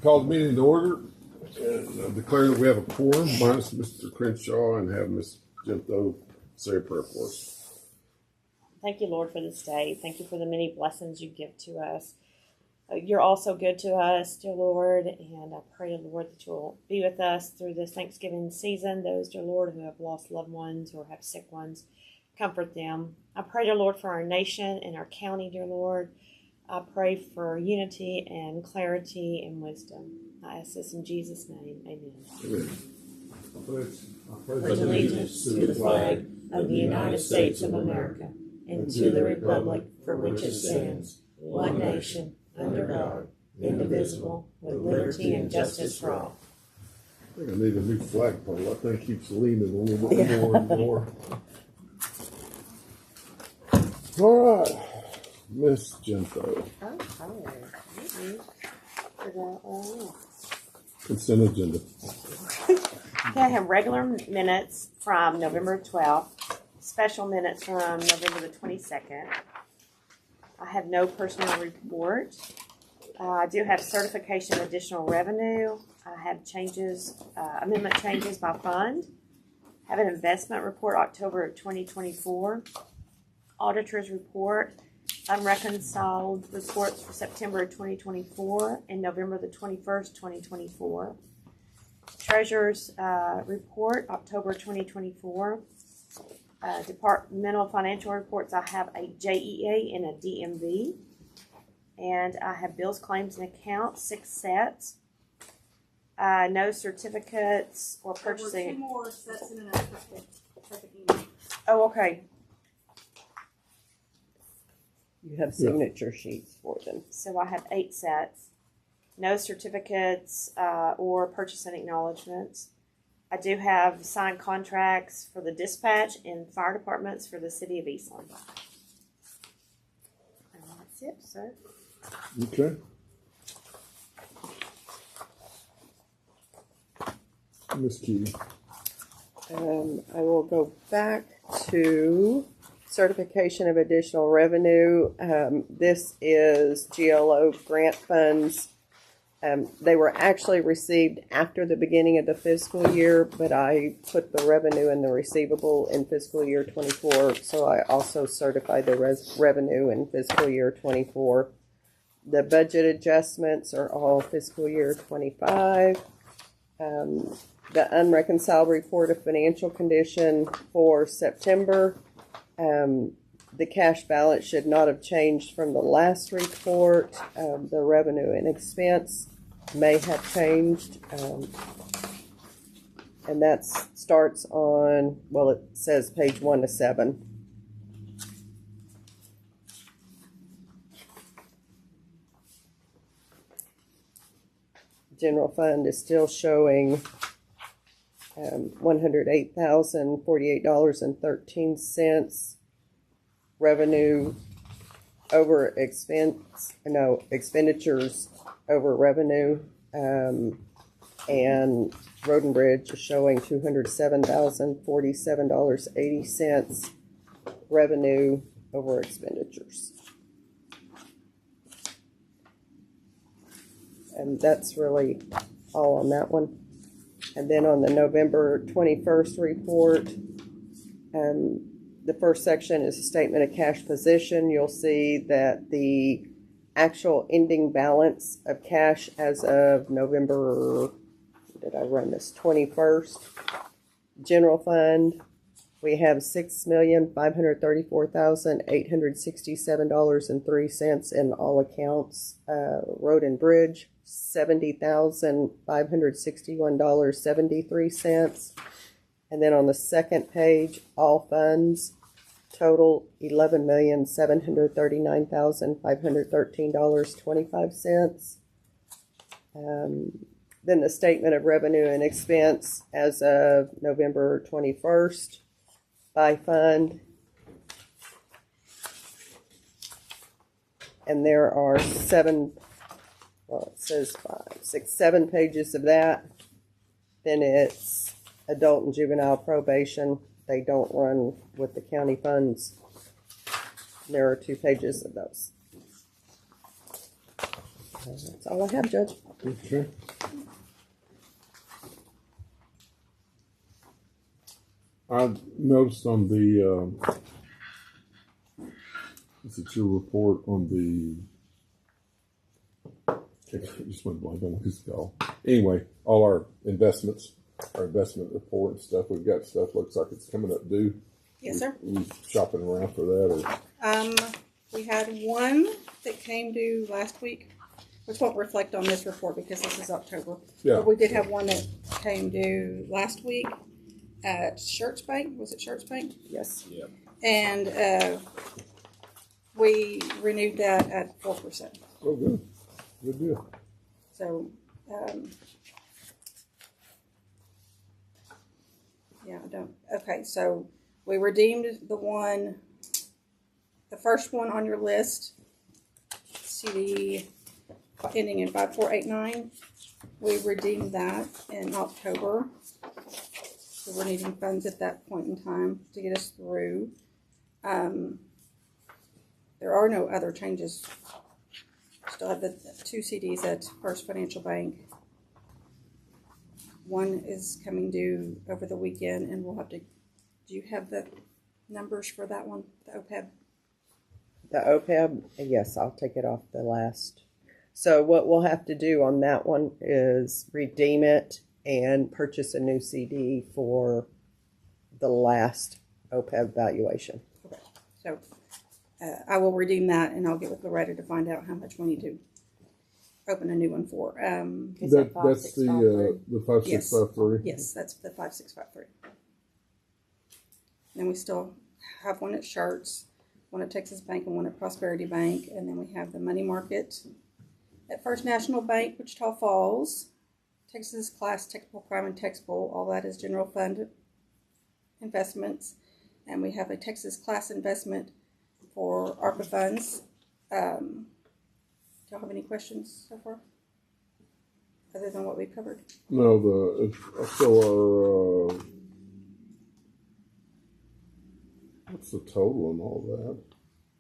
Call the meeting to order and declare that we have a quorum minus Mr. Crenshaw and have Ms. Gento say a prayer for us. Thank you, Lord, for this day. Thank you for the many blessings you give to us. You're also good to us, dear Lord, and I pray, Lord, that you'll be with us through this Thanksgiving season. Those, dear Lord, who have lost loved ones or have sick ones, comfort them. I pray, dear Lord, for our nation and our county, dear Lord. I pray for unity and clarity and wisdom. I ask this in Jesus' name. Amen. Amen. I pledge allegiance to the flag of the United States of America and to the republic for which it stands, one nation, under God, indivisible, with liberty and justice for all. I think I need a new flagpole. That thing keeps leaning a little bit more and more. All right, Miss Gento. Consent agenda. Okay, I have regular minutes from November 12th, special minutes from November the 22nd. I have no personnel report. I do have certification of additional revenue. I have changes, amendment changes by fund. I have an investment report, October of 2024. Auditor's report, unreconciled reports for September of 2024 and November the 21st, 2024. Treasurer's report, October 2024. Departmental financial reports, I have a JEA and a DMV. And I have bills, claims, and accounts, 6 sets. No certificates or purchasing. There were 2 more sets in another second email. Oh, okay. You have signature sheets for them. So I have 8 sets. No certificates or purchasing acknowledgments. I do have signed contracts for the dispatch and fire departments for the city of Eastland. And that's it, sir. Okay. Miss Key. I will go back to certification of additional revenue. This is GLO grant funds. They were actually received after the beginning of the fiscal year, but I put the revenue and the receivable in fiscal year 24, so I also certified the revenue in fiscal year 24. The budget adjustments are all fiscal year 25. The unreconciled report of financial condition for September. The cash balance should not have changed from the last report. The revenue and expense may have changed. And that starts on, well, it says page 1 to 7. General fund is still showing $108,048.13. Revenue over expenditures over revenue. And Road and Bridge is showing $207,047.80 revenue over expenditures. And that's really all on that one. And then on the November 21st report, the first section is a statement of cash position. You'll see that the actual ending balance of cash as of November, did I run this, 21st, general fund, we have $6,534,867.03 in all accounts. Road and Bridge, $70,561.73. And then on the second page, all funds, total $11,739,513.25. Then the statement of revenue and expense as of November 21st by fund. And there are 7 pages of that. Then it's adult and juvenile probation. They don't run with the county funds. There are 2 pages of those. That's all I have, Judge. Okay. I noticed on the, is it your report on the, I just went blank on what it's called. Anyway, all our investments, our investment report and stuff, we've got stuff, looks like it's coming up due. Yes, sir. You shopping around for that or? We had one that came due last week, which won't reflect on this report because this is October. Yeah. But we did have one that came due last week at Shirts Bank. Was it Shirts Bank? Yes. Yeah. And we renewed that at 4%. Oh, good. Good deal. So, yeah, I don't. Okay, so we redeemed the first one on your list, CD ending in 5489. We redeemed that in October. So we're needing funds at that point in time to get us through. There are no other changes. Still have the 2 CDs at First Financial Bank. One is coming due over the weekend, and we'll have to. Do you have the numbers for that one, the OPEB? The OPEB, yes, I'll take it off the last. So what we'll have to do on that one is redeem it and purchase a new CD for the last OPEB valuation. Okay. So I will redeem that, and I'll get with Loretta to find out how much we need to open a new one for. Is that That's the 5653. Yes, that's the 5653. Then we still have one at Shirts, one at Texas Bank, and one at Prosperity Bank, and then we have the money market at First National Bank, Wichita Falls, Texas Class Textbook Prime and Textbook. All that is general fund investments, and we have a Texas Class investment for ARPA funds. Do y'all have any questions so far, other than what we covered? No, still our, what's the total on all that?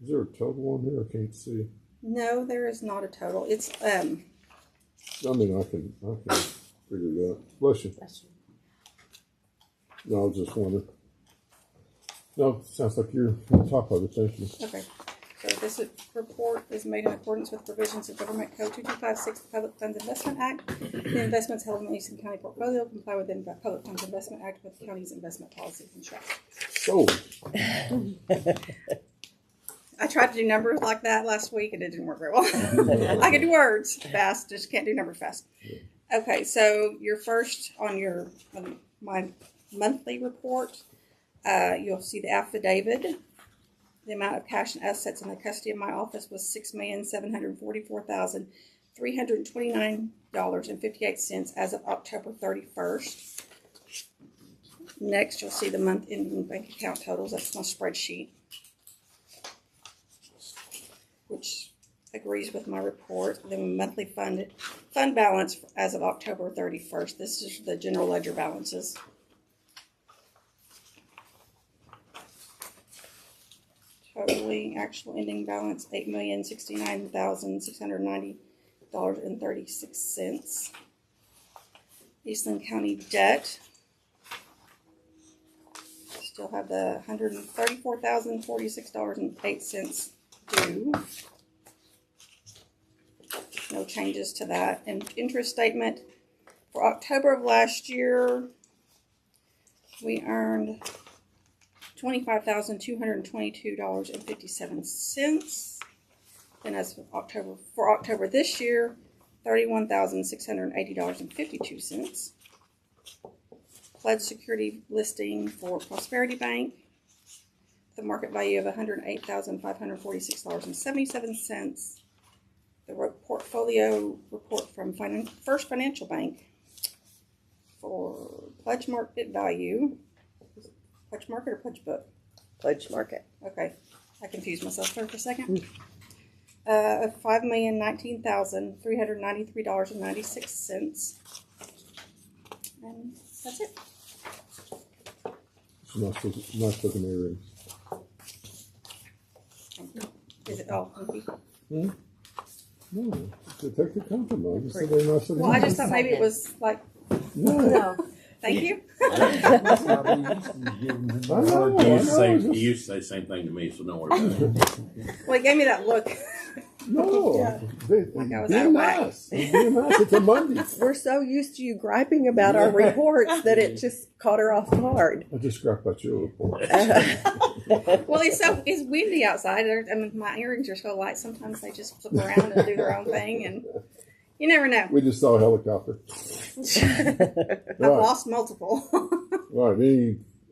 Is there a total on here? I can't see. No, there is not a total. It's I mean, I can figure it out. Bless you. No, I was just wondering. No, sounds like you're on top of it. Thank you. okay. So this report is made in accordance with provisions of Government Code 2256, the Public Funds Investment Act. The investments held in the Eastland County portfolio comply with the Public Funds Investment Act with the county's investment policies and strategies. So, I tried to do numbers like that last week and it didn't work very well. I can do words fast, just can't do numbers fast. Okay, so your first on my monthly report, you'll see the affidavit. The amount of cash and assets in the custody of my office was $6,744,329.58 as of October 31st. Next, you'll see the month-ending bank account totals. That's my spreadsheet, which agrees with my report. Then monthly fund balance as of October 31st. This is the general ledger balances. Totaling actual ending balance $8,069,690.36. Eastland County debt. Still have the $134,046.08 due. No changes to that. And interest statement for October of last year, we earned $25,222.57. And as for October this year, $31,680.52. Pledged security listing for Prosperity Bank, the market value of $108,546.77. The portfolio report from First Financial Bank for pledge market value. Pledge market or pledge book? Pledge market. Okay, I confused myself there for a second. $5,019,393.96. And that's it. Nice looking earrings. Is it all funky? Hmm? No, to take the compliment. I said they're not so Well, I just nice. thought maybe it was like, No. No. thank you. That's how they used to give them. I know. Hard He used to say, just- he used to say the same thing to me, so don't worry about it. Well, he gave me that look. No, Yeah. Like I was be out of whack. nice. Be nice. It's a Monday. We're so used to you griping about our reports that it just caught her off guard. I just scrapped about your report. Well, it's windy outside. I mean, my earrings are so light. Sometimes they just flip around and do their own thing, and you never know. We just saw a helicopter. I've Right. lost multiple. Right.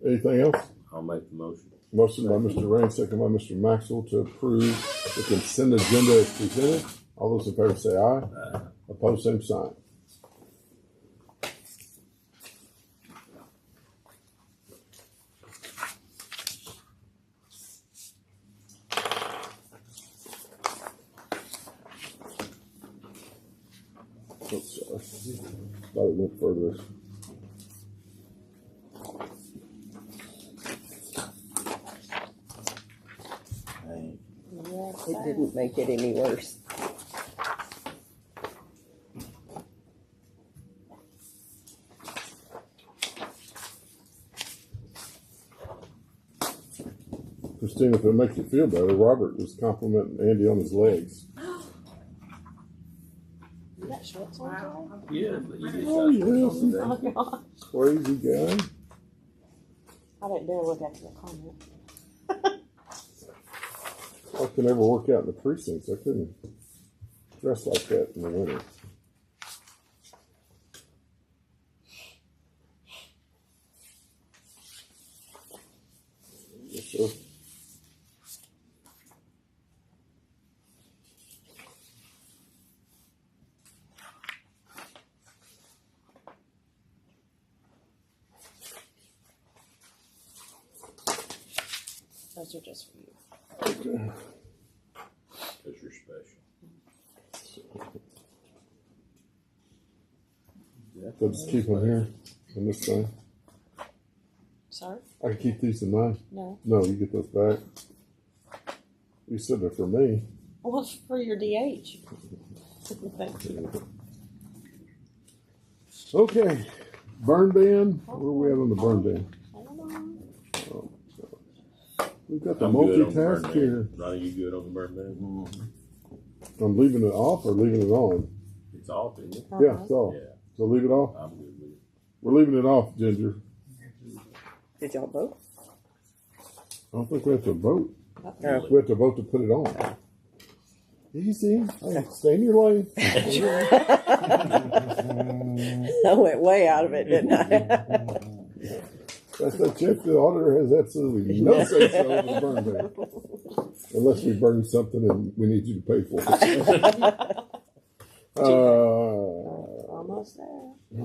Anything else? I'll make the motion. Motion by Mr. Rain, second by Mr. Maxwell to approve the consent agenda as presented. All those in favor say aye. Opposed, same sign. Oops, sorry. Thought it went further. It didn't make it any worse. Christina, if it makes you feel better, Robert was complimenting Andy on his legs. You got shorts on Yeah, but you did Oh, that yes. today? Oh, God. Crazy guy. I didn't dare look after the comment. I could never work out in the precincts. I couldn't dress like that in the winter. Yes, sir. Those are just for you. because you're special. So just keep them here in this thing. Sorry? I can keep these in mine. No. No, you get those back. You said they're for me. Well, it's for your DH. Thank you. Okay. Burn ban. Where are we at on the burn ban? Hold on. Oh, we've got the I'm good on the burn multitask here. ban. Are you good on the burn ban? I'm leaving it off or leaving it on? It's off, isn't it? Yeah, it's off. Yeah, So leave it off. I'm good with it. We're leaving it off, Ginger. Did y'all vote? I don't think we have to vote. No. We have to vote to put it on. Easy. Hey, stay in your lane. I went way out of it, didn't I? That's that Jeff. The auditor has absolutely no say so in the burn ban. Unless we burn something and we need you to pay for it. Almost there.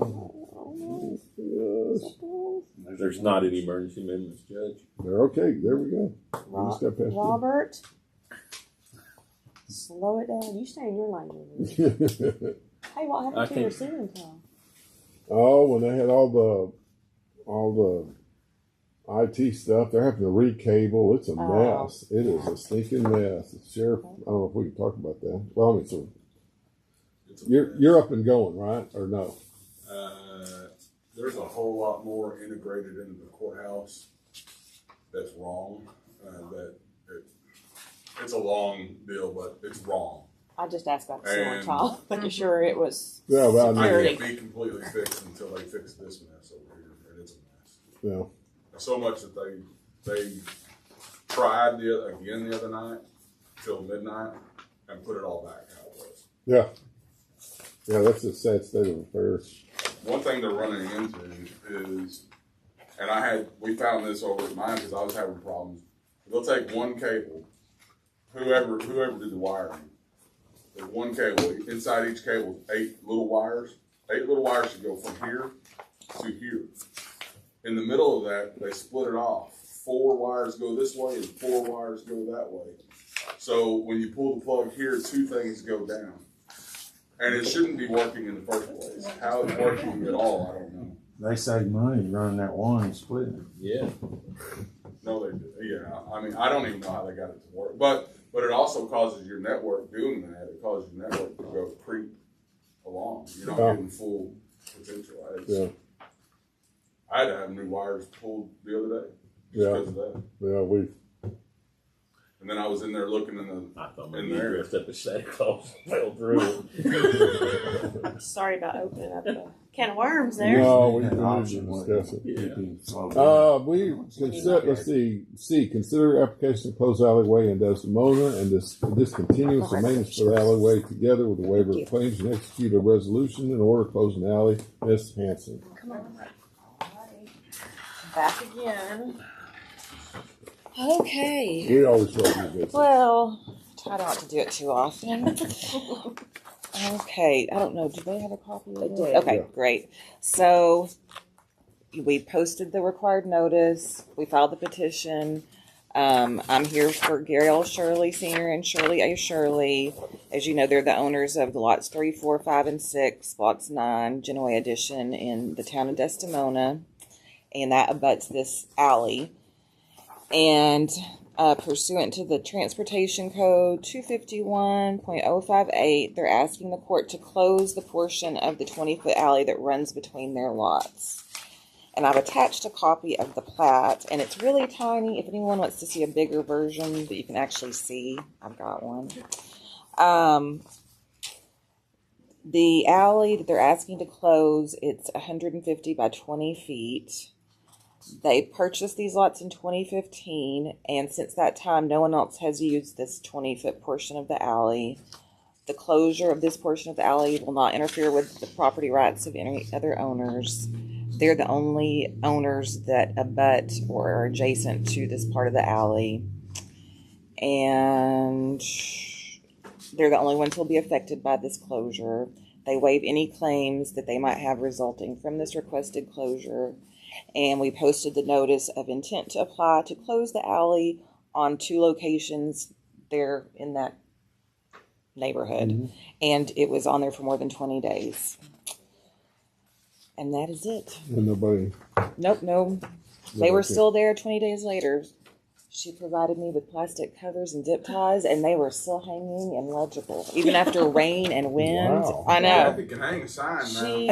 Almost. Yes. There's not any emergency amendments, Judge. They're okay. There we go. We just got past Robert, slow it down. You stay in your lane. Ruby. it. Hey, what I happened to can't- your ceiling tile? Oh, when they had all the IT stuff, they're having to recable. It's a Oh. mess. It is a stinking mess. Sheriff, I don't know if we can talk about that. Well, I mean, so you're up and going, right? Or no? There's a whole lot more integrated into the courthouse that's wrong. It's a long deal, but it's wrong. I just asked about the ceiling And- tile, making sure it was Yeah, well, I I mean, security. can't be completely fixed until they fix this mess over here, and it's a mess. yeah. So much that they tried again the other night till midnight and put it all back how it was. Yeah. Yeah, that's a sad state of affairs. One thing they're running into is, and we found this over at mine because I was having problems. They'll take one cable, whoever did the wiring, there's one cable, inside each cable is 8 little wires. 8 little wires should go from here to here. In the middle of that, they split it off. 4 wires go this way and 4 wires go that way. So when you pull the plug here, 2 things go down. And it shouldn't be working in the first place. How it's working at all, I don't know. They save money running that one and splitting it. Yeah. No, they do. Yeah, I mean, I don't even know how they got it to work, but it also causes your network doing that. It causes your network to go creep along. You're not getting full potential. Yeah. I had to have new wires pulled the other day Yeah. because of that. Yeah, And then I was in there looking in I thought In maybe you there. dressed up as Santa Claus and fell through. I'm sorry about opening up a can of worms there. no, we Had need to option, discuss it. Yeah. We consider, let's see, consider application to close alleyway in Desdemona and discontinue the maintenance for the alleyway together with a waiver of claims and execute a resolution in order closing the alley. Ms. Hanson. Come on. Back again. Okay. We always love you, Vincent. Well, try not to do it too often. Okay. I don't know. Do they have a copy of it? did. Okay, Yeah. great. So we posted the required notice. We filed the petition. I'm here for Gary L. Shirley Sr. and Shirley A. Shirley. As you know, they're the owners of the lots 3, 4, 5, and 6, lots 9, Genoa Edition in the town of Desdemona. And that abuts this alley. And pursuant to the Transportation Code 251.058, they're asking the court to close the portion of the 20-foot alley that runs between their lots. And I've attached a copy of the plat, and it's really tiny. If anyone wants to see a bigger version that you can actually see, I've got one. The alley that they're asking to close, it's 150 by 20 feet. They purchased these lots in 2015, and since that time, no one else has used this 20-foot portion of the alley. The closure of this portion of the alley will not interfere with the property rights of any other owners. They're the only owners that abut or are adjacent to this part of the alley. And they're the only ones who will be affected by this closure. They waive any claims that they might have resulting from this requested closure. And we posted the notice of intent to apply to close the alley on 2 locations there in that neighborhood. Mm-hmm. And it was on there for more than 20 days. And that is it. And nobody. Nope, no. They were still there 20 days later. She provided me with plastic covers and zip ties, and they were still hanging and legible, even after rain and wind. Wow. I know. You can hang a sign now. She,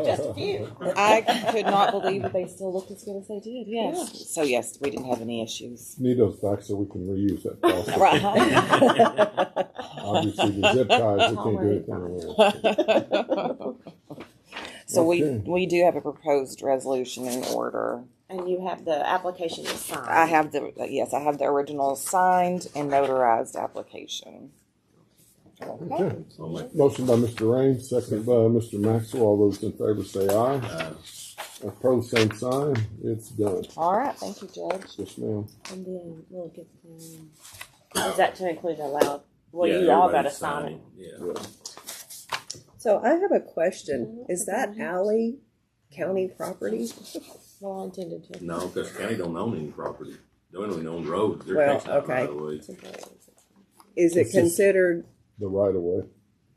Just a few. I could not believe that they still looked as good as they did. Yes. So yes, we didn't have any issues. Need those back so we can reuse that plastic. Right. Obviously, the zip ties, we can't do anything with. So Okay. we do have a proposed resolution in order. And you have the application to sign. I have the original signed and notarized application. Okay. Motion by Mr. Raines, second by Mr. Maxwell. All those in favor say aye. Opposed, same sign. It's done. All right, thank you, Judge. Yes, ma'am. And then we'll get is that to include allowed? Well, Yeah, you all got to everybody's sign it. signing. Yeah. So I have a question. Is that alley county property? Well, I intended to. No, because the county don't own any property. They only own roads. They're Well, taxed out okay. right away. Is it considered, The right of way.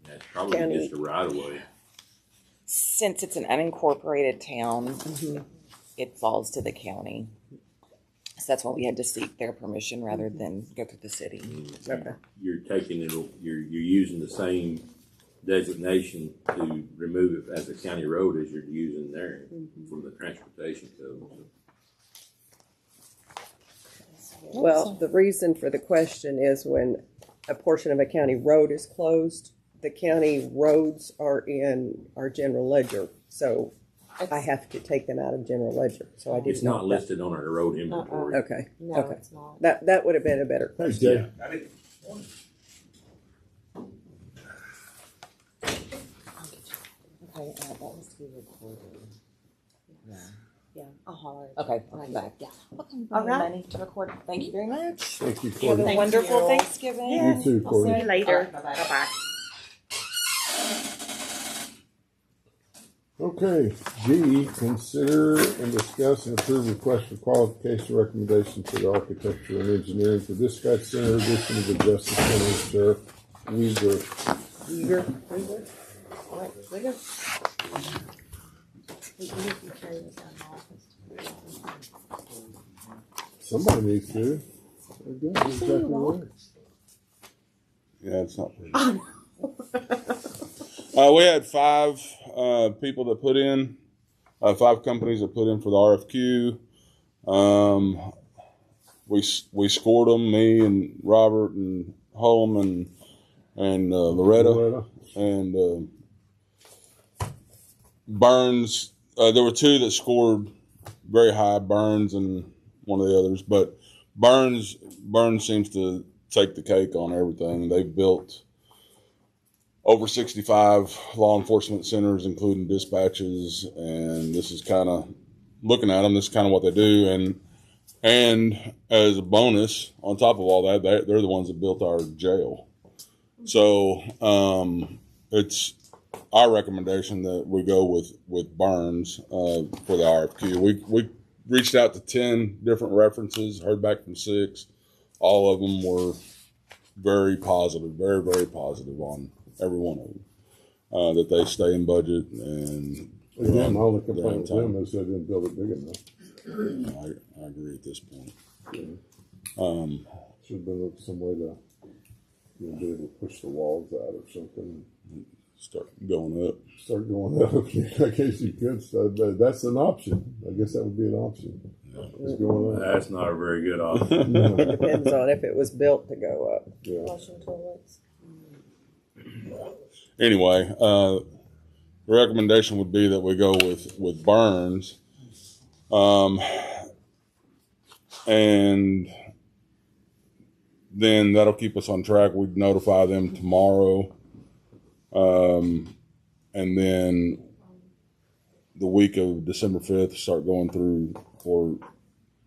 That's probably County. just a right of way. Since it's an unincorporated town, it falls to the county. So that's why we had to seek their permission rather than go through the city. okay, You're taking it. You're using the same designation to remove it as a county road as you're using there from the transportation code. well, the reason for the question is when a portion of a county road is closed, the county roads are in our general ledger. So I have to take them out of general ledger. So I did It's not listed on our road inventory. Okay, No, okay. it's not. That would have been a better Hey, question. Jay. I didn't- Okay, that was to be recorded. Yeah, I'll holler. Okay, I'll come back. Yeah. All right. Money to record. Thank you very much. Thank you, Have a Courtney. Thank wonderful you. Thanksgiving. You too, I'll see Courtney. you later. All right, bye-bye. Bye-bye. Okay, G, consider and discuss and approve request for qualification recommendation for the architecture and engineering for dispatch center addition to the Justice Center Sheriff Weaver. Eager. All right, there you go. You can carry this down to the office. Somebody needs to. They're good. That's exactly right. Yeah, it's not pretty. We had 5 people that put in, 5 companies that put in for the RFQ. We scored them, me and Robert and Holm and Loretta and Burns. There were 2 that scored very high, Burns and one of the others, but Burns seems to take the cake on everything. They've built over 65 law enforcement centers, including dispatches, and this is kind of looking at them. This is kind of what they do, and as a bonus, on top of all that, they're the ones that built our jail. So it's our recommendation that we go with Burns for the RFQ. We reached out to 10 different references, heard back from 6. All of them were very positive, very, very positive on every one of them, that they stay in budget. And again, my only complaint with them is they didn't build it big enough. I agree at this point. Should have been some way to be able to push the walls out or something. Start going up. I guess you could. So that's an option. I guess that would be an option. It's going up. That's not a very good option. Depends on if it was built to go up. Yeah. Flushing toilets. Anyway, the recommendation would be that we go with Burns, and then that'll keep us on track. We'd notify them tomorrow, and then the week of December 5th, start going through, or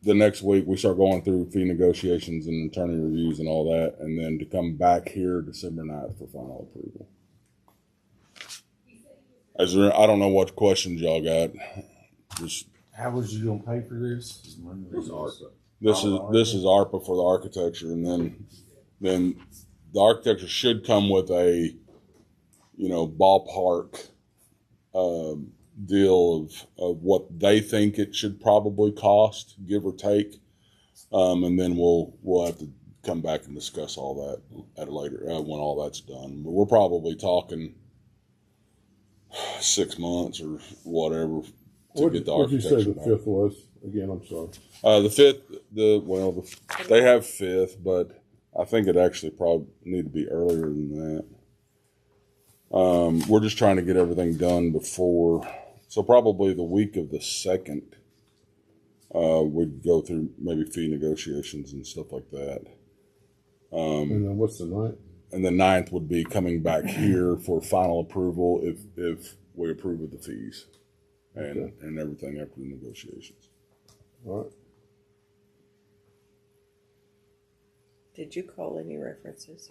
the next week, we start going through fee negotiations and attorney reviews and all that, and then to come back here December 9th for final approval. I don't know what questions y'all got. How was you gonna pay for this? This is ARPA for the architecture, and then the architecture should come with a ballpark deal of what they think it should probably cost, give or take, and then we'll have to come back and discuss all that at a later when all that's done. But we're probably talking 6 months or whatever to get the What did you architecture say the back. 5th was? Again, I'm sorry. The 5th, they have 5th, but I think it actually probably need to be earlier than that. We're just trying to get everything done before, so probably the week of the 2nd, we'd go through maybe fee negotiations and stuff like that. And then what's the 9th? And the 9th would be coming back here for final approval if we approve of the fees and everything after the negotiations. All right. Did you call any references?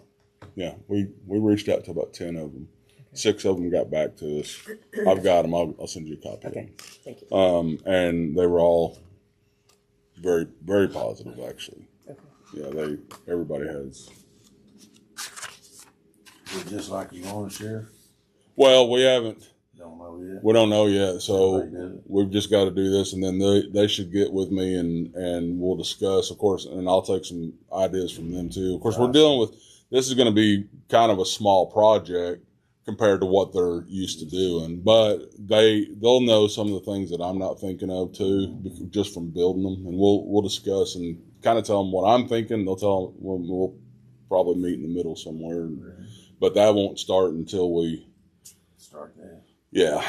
Yeah, we reached out to about 10 of them. 6 of them got back to us. I've got them. I'll send you a copy of them. Thank you. And they were all very, very positive, actually. Okay. Yeah, everybody has. Is it just like you want, Sheriff? Well, we haven't. Don't know yet. We don't know yet, so Everybody did. we've just got to do this, and then they should get with me, and we'll discuss, of course, and I'll take some ideas from them too. Of course, we're dealing with, this is going to be kind of a small project compared to what they're used to doing, but they'll know some of the things that I'm not thinking of too, just from building them, and we'll discuss and kind of tell them what I'm thinking. They'll tell, we'll probably meet in the middle somewhere, but that won't start until we Start that. Yeah,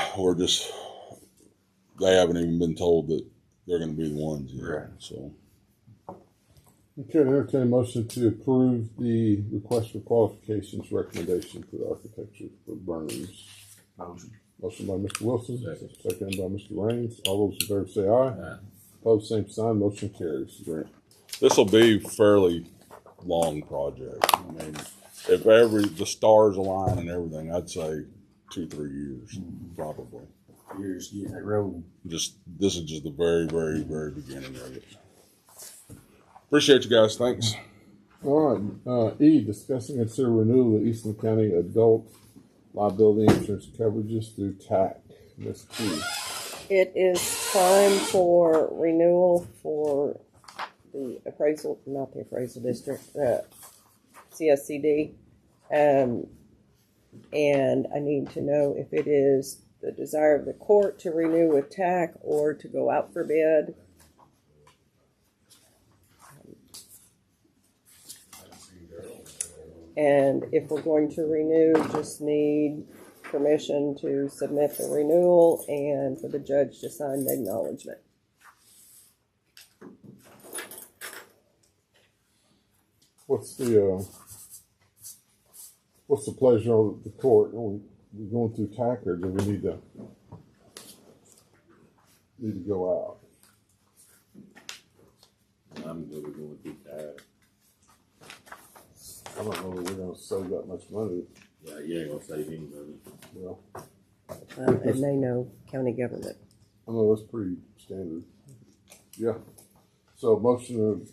they haven't even been told that they're going to be the ones yet. Right. So, Okay, entertain a motion to approve the request for qualifications recommendation for the architecture for Burns. Motion. Motion by Mr. Wilson, second by Mr. Raines. All those in favor say aye. Opposed, same sign. Motion carries. this will be a fairly long project. I mean, if the stars align and everything, I'd say 2-3 years, probably. You're just getting it rolling. This is just the very, very, very beginning of it. Appreciate you guys. Thanks. All right. E, discussing and consider renewal of Eastland County adult liability insurance coverages through TAC. Ms. Key. It is time for renewal for the appraisal, not the appraisal district, CSCD. And I need to know if it is the desire of the court to renew with TAC or to go out for bid. And if we're going to renew, just need permission to submit the renewal and for the judge to sign the acknowledgement. What's the pleasure of the court? Are we going through TAC, or do we need to go out? I'm going to go through that. I don't know that we're going to save that much money. Yeah, you ain't gonna save any money. Well, And they know county government. I know that's pretty standard. Yeah. So motion to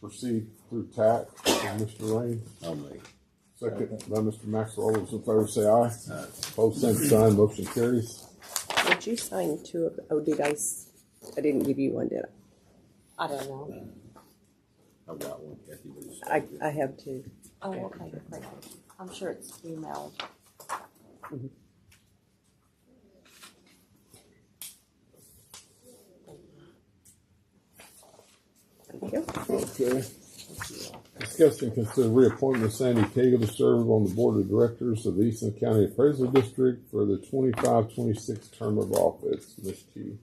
proceed through TAC from Mr. Rain. I'll make. Second by Mr. Maxwell. All those in favor say aye. Aye. Opposed, same sign. Motion carries. Did you sign two of, oh, did I didn't give you one, did I? I don't know. I've got one, Kathy. but it's- I have two. Oh, okay, great. I'm sure it's emailed. Thank you. Okay. Discuss and consider reappointment of Sandy Cagle to serve on the board of directors of the Eastland County Appraisal District for the 25-26 term of office. Ms. Q.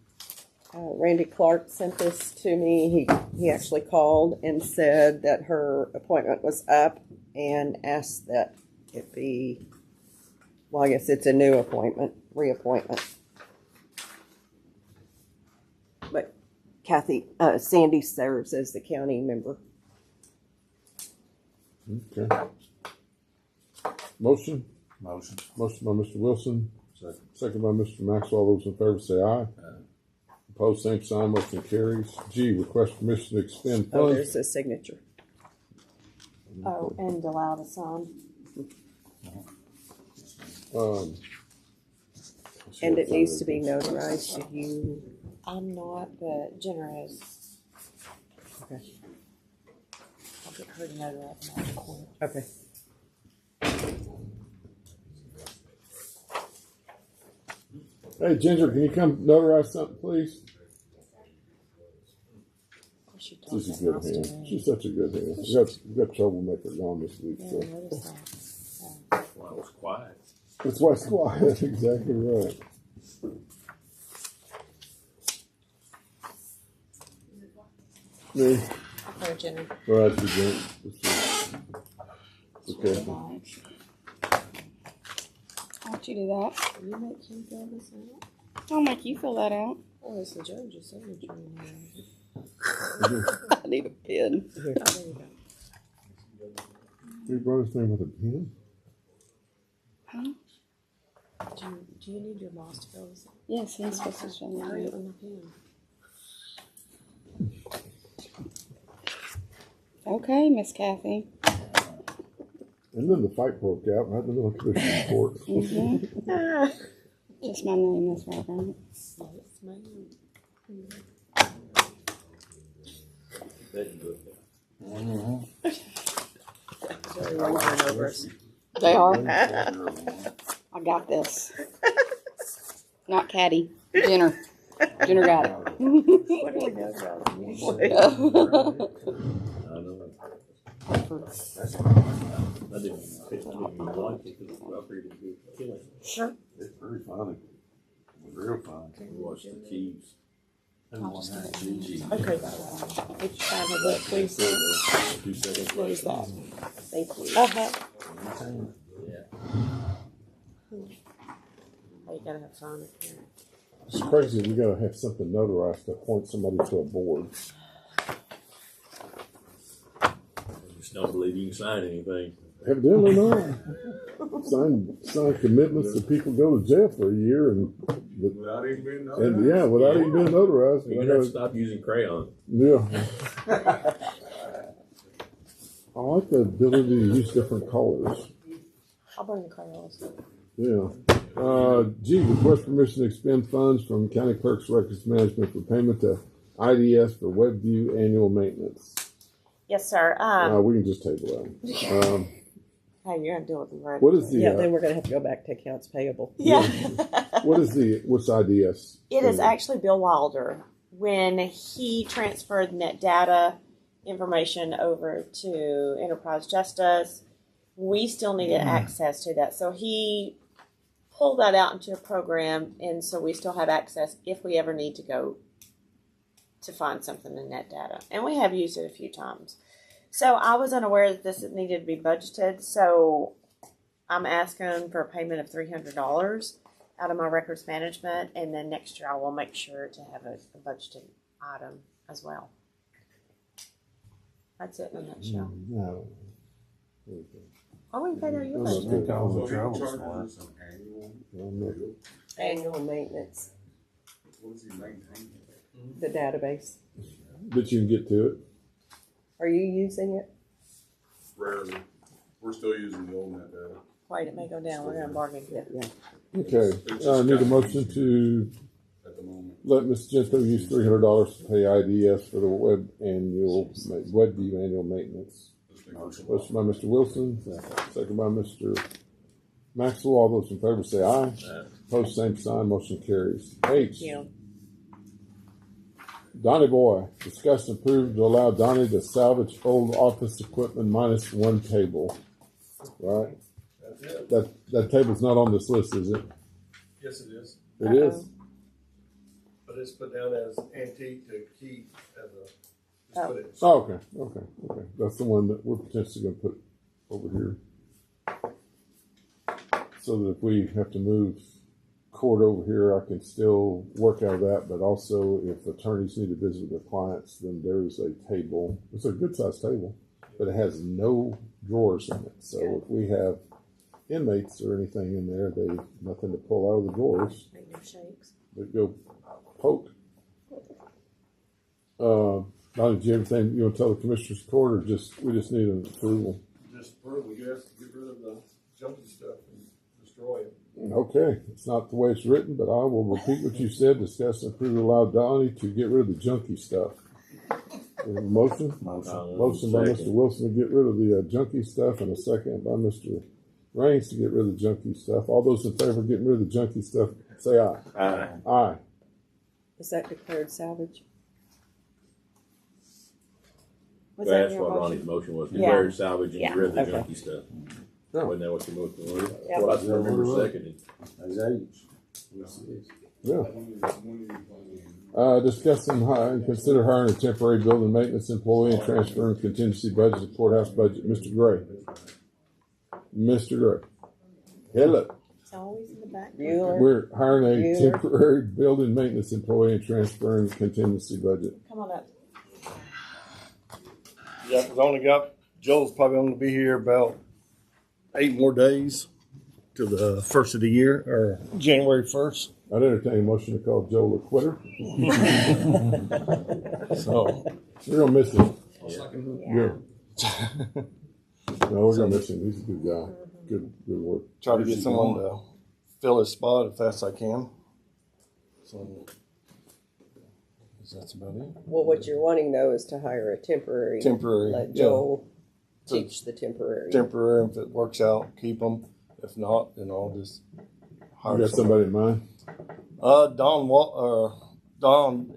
Randy Clark sent this to me. He actually called and said that her appointment was up and asked that it be, well, I guess it's a new appointment, reappointment. But Sandy serves as the county member. Okay. Motion. Motion. Motion by Mr. Wilson. Second. Second by Mr. Maxwell. All those in favor say aye. Aye. Opposed, same sign. Motion carries. G, request permission to expend Oh, funds. there's a signature. Oh, and allow the sign. And it needs to be notarized. Did you? I'm not, but Jenner is. Okay. I'll get her to notarize my report. Okay. Hey, Ginger, can you come notarize something, please? She told She's a me good last hand. time. She's such a good hand. We got troublemaker gone this week, Yeah, so. I noticed that. Well, it was quiet. That's why it's quiet. That's exactly right. Me? Okay, Jenner. All right, you drink. Okay. Why'd you do that? Will you make him fill this out? I'll make you fill that out. Oh, it's the judge's signature in there. I need a pen. Oh, there you go. He brought his name with a pen? Do you need your boss to fill this out? Yes, he's supposed to show Hurry me. up with my pen. Okay, Miss Kathy. And then the fight broke out right in the middle of commission court. Just my name, that's right, right? Yes, ma'am. They are. I got this. Not Caddy. Jenner. Jenner got it. What do we know about him? I know. I didn't like it because I figured it would kill it. Sure. It's very funny. Real fun. Watch the keys. I'll just do it. Keys. Okay. Would you sign her book, please? 2 seconds. What is that? Thank you. Uh-huh. Yeah. Oh, you gotta have fun up here. It's crazy. We gotta have something notarized to appoint somebody to a board. I just don't believe you can sign anything. Evidently not. Sign commitments that people go to jail for a year Without even being notarized. and yeah, without even being notarized. You're gonna have to stop using crayon. Yeah. I like the ability to use different colors. I'll bring the crayons. Yeah. G, request permission to expend funds from county clerk's records management for payment to IDS for WebView annual maintenance. Yes, sir. We can just table that. Hey, you're gonna deal with the word. What is the? Yeah, then we're gonna have to go back to accounts payable. Yeah. What's IDS? It is actually Bill Wilder. When he transferred net data information over to Enterprise Justice, we still needed access to that. So he pulled that out into a program, and so we still have access if we ever need to go to find something in net data. And we have used it a few times. So I was unaware that this needed to be budgeted, so I'm asking for a payment of $300 out of my records management, and then next year I will make sure to have a budgeted item as well. That's it in a nutshell. No. Oh, we paid out your Let's budget. do it. All the So he travel charges smart. us an annual Yeah. bill? Annual maintenance, What does he maintain? the database. But you can get to it. Are you using it? Rarely. We're still using the old net data. Wait, it may go down. We're gonna bargain. Okay. I need a motion to At the moment. let Ms. Gento use $300 to pay IDS for the WebView annual maintenance. Motion by Mr. Wilson, second by Mr. Maxwell. All those in favor say aye. Opposed, same sign. Motion carries. H. Thank you. Donnie Boy, discuss and approve to allow Donnie to salvage old office equipment minus one table. Right? That's it. That table's not on this list, is it? Yes, it is. It is? But it's put down as antique to keep as a. Oh. Put it. Oh, okay. That's the one that we're potentially going to put over here. So that if we have to move court over here, I can still work out of that. But also, if attorneys need to visit with their clients, then there's a table. It's a good sized table, but it has no drawers in it. So if we have inmates or anything in there, they nothing to pull out of the drawers. Make no shakes. They go poke. Donnie, do you have anything you want to tell the commissioners court, or we just need an approval? Just prove we have to get rid of the junky stuff and destroy it. Okay, it's not the way it's written, but I will repeat what you said. Discuss and approve to allow Donnie to get rid of the junky stuff. We have a motion? Motion by Mr. Wilson to get rid of the junky stuff, and a second by Mr. Raines to get rid of the junky stuff. All those in favor of getting rid of the junky stuff, say aye. Aye. Aye. Is that declared salvage? Was that That's your what motion? Ronnie's motion was, Yeah. declare salvage and Yeah. get rid of the Okay. junky stuff. Wasn't that what your motion was? Yep. Well, I just remember seconding. Yeah. Discuss and consider hiring a temporary building maintenance employee and transferring contingency budget to courthouse budget. Mr. Gray. Mr. Gray. Hello. It's always in the back. Bueller? We're hiring a Bueller. temporary building maintenance employee and transferring contingency budget. Come on up. Yeah, we've only got, Joel's probably going to be here about 8 more days to the first of the year, or January 1st. I'd entertain a motion to call Joel a quitter. So, We're gonna miss him. Yeah. No, we're gonna miss him. He's a good guy. Good work. try to get someone to fill his spot if fast I can. So, that's about it. Well, what you're wanting though is to hire a temporary. Temporary, Let yeah. Joel teach the temporary. Temporary, if it works out, keep them. If not, then I'll just hire You got somebody in mind? Don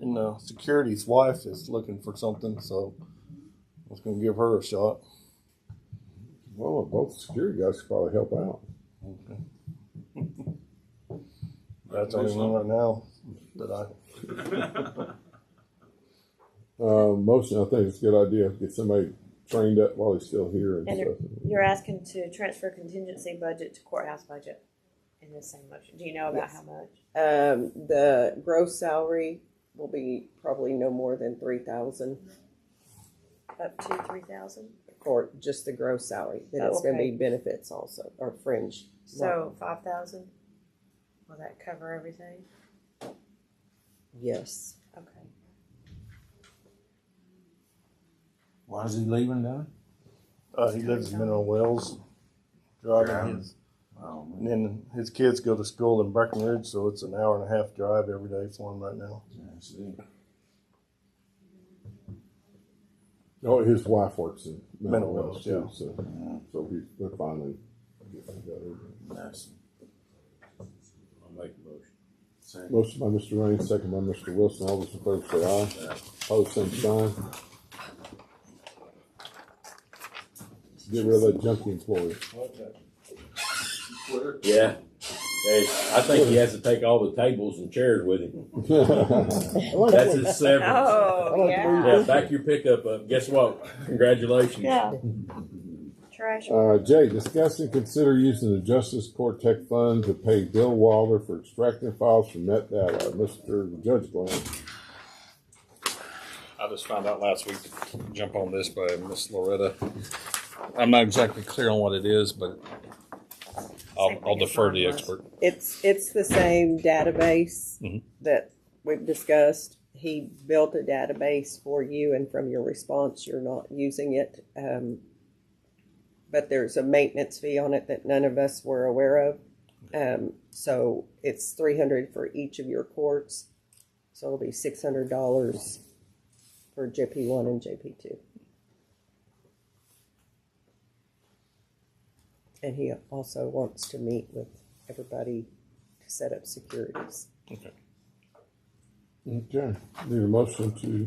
in the security's wife is looking for something, so I was going to give her a shot. Well, both security guys could probably help out. That's the only one right now that I. Motion, I think it's a good idea. Get somebody trained up while he's still here and And stuff. you're asking to transfer contingency budget to courthouse budget in the same motion. Do you know about Yes. how much? The gross salary will be probably no more than 3,000 Up to 3,000. for just the gross salary. Then Oh, it's going to okay. be benefits also, or fringe. So 5,000. Will that cover everything? Yes. Okay. Why is he leaving, Don? He lives in Mineral Wells, driving his, Oh, man. and then his kids go to school in Breckenridge, so it's an hour and a half drive every day for him right now. Yeah, I see. Oh, his wife works in mental Mental health health, too, so they're finally getting together. Nice. I'll make the motion. Motion by Mr. Raines, second by Mr. Wilson. All those in favor say aye. Opposed, same sign. Get rid of that junky employee. Yeah. Hey, I think he has to take all the tables and chairs with him. That's his severance. Oh, Yeah, yeah. back your pickup up. Guess what? Congratulations. Yeah. Trash. J, discuss and consider using the Justice Court Tech Fund to pay Bill Wilder for extracting files from NetData. Mr. Judge Glenn. I just found out last week to jump on this by Miss Loretta. I'm not exactly clear on what it is, but I'll defer to the expert. It's the same database Mhm. that we've discussed. He built a database for you, and from your response, you're not using it. But there's a maintenance fee on it that none of us were aware of. So it's $300 for each of your courts. So it'll be $600 for JP1 and JP2. And he also wants to meet with everybody to set up securities. Okay. Okay. Need a motion to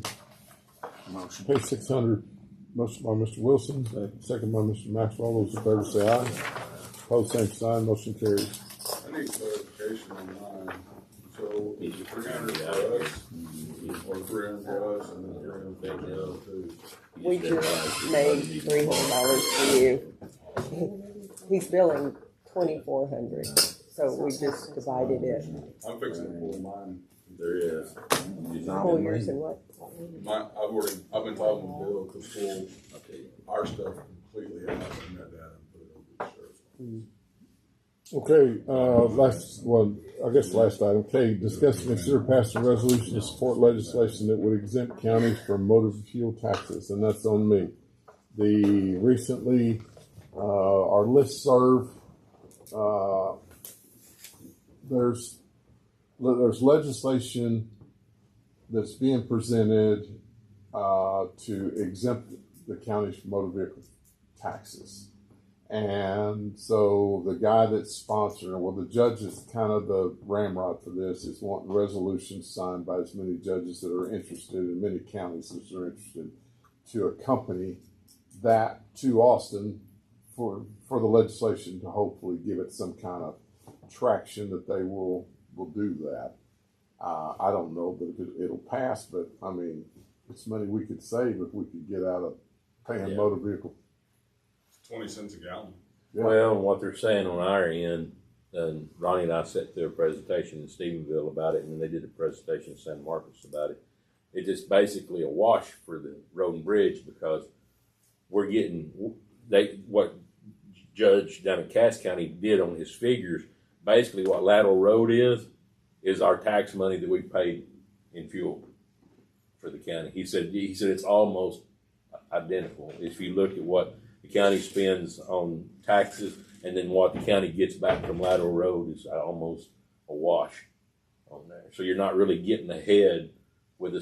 pay $600. Motion by Mr. Wilson, second by Mr. Maxwell. All those in favor say aye. Opposed, same sign. Motion carries. I need clarification on mine. So is it 300 for us, or 300 for us, and then 300 for the other two? We just made $300 for you. He's billing $2,400, so we just divided it. I'm fixing to pull mine. There is. Oh, yours and what? I've been talking to Bill to pull our stuff completely out from that data and put it on the sheriff's. Okay, last item. Okay, discuss and consider passing a resolution to support legislation that would exempt counties from motor fuel taxes, and that's on me. The recently, our listserv, there's legislation that's being presented to exempt the counties from motor vehicle taxes. And so the guy that's sponsoring, well, the judge is kind of the ramrod for this, is wanting resolutions signed by as many judges that are interested, in many counties that are interested, to accompany that to Austin for the legislation to hopefully give it some kind of traction that they will do that. I don't know, but it'll pass. But I mean, it's money we could save if we could get out of paying motor vehicle. 20 cents a gallon. Yeah. Well, what they're saying on our end, and Ronnie and I sat through a presentation in Stephenville about it, and then they did a presentation in San Marcos about it. It's just basically a wash for the road and bridge, because we're getting what Judge down in Cass County did on his figures. Basically, what lateral road is our tax money that we paid in fuel for the county. He said it's almost identical. If you look at what the county spends on taxes and then what the county gets back from lateral road, is almost a wash on there. So you're not really getting ahead with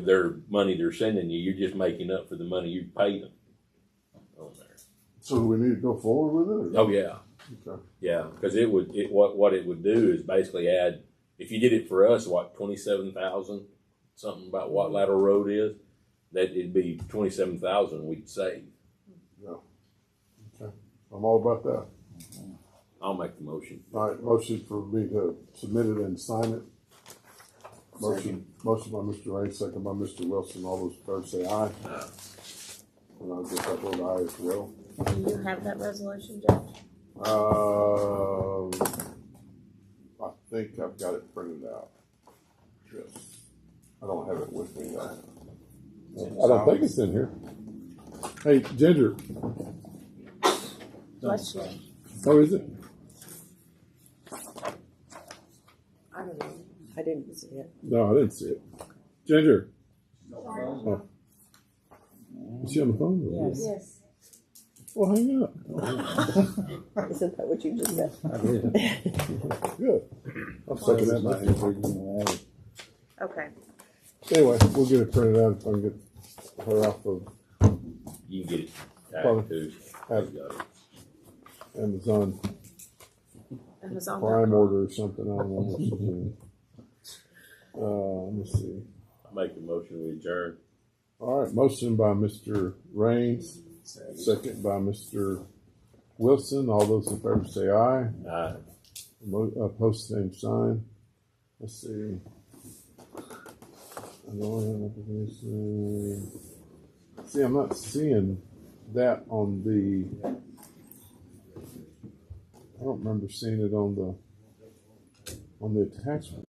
their money they're sending you. You're just making up for the money you paid them on there. So do we need to go forward with it? Oh yeah. Okay. Yeah, because what it would do is basically add, if you did it for us, 27,000, something about what lateral road is, that it'd be 27,000 we'd save. Yeah. Okay. I'm all about that. I'll make the motion. All right, motion for me to submit it and sign it. Motion by Mr. Ray, second by Mr. Wilson. All those in favor say aye. And I'll get that vote aye as well. Do you have that resolution, Jeff? I think I've got it printed out. Yes. I don't have it with me though. I don't think it's in here. Hey, Ginger. Bless you. Oh, is it? I don't know. I didn't see it. No, I didn't see it. Ginger. Oh. Is she on the phone? Yes. Well, hang up. Isn't that what you just said? I did. Good. I'm second that. Okay. Anyway, we'll get it printed out if I can get her off of You can get it Probably. tagged too. Have- You got it. Amazon Amazon. Prime order or something. I don't know what she's doing. Let me see. I make a motion we adjourn. All right, motion by Mr. Raines, second by Mr. Wilson. All those in favor say aye. Post same sign. Let's see. See, I'm not seeing that on the. I don't remember seeing it on the attachment.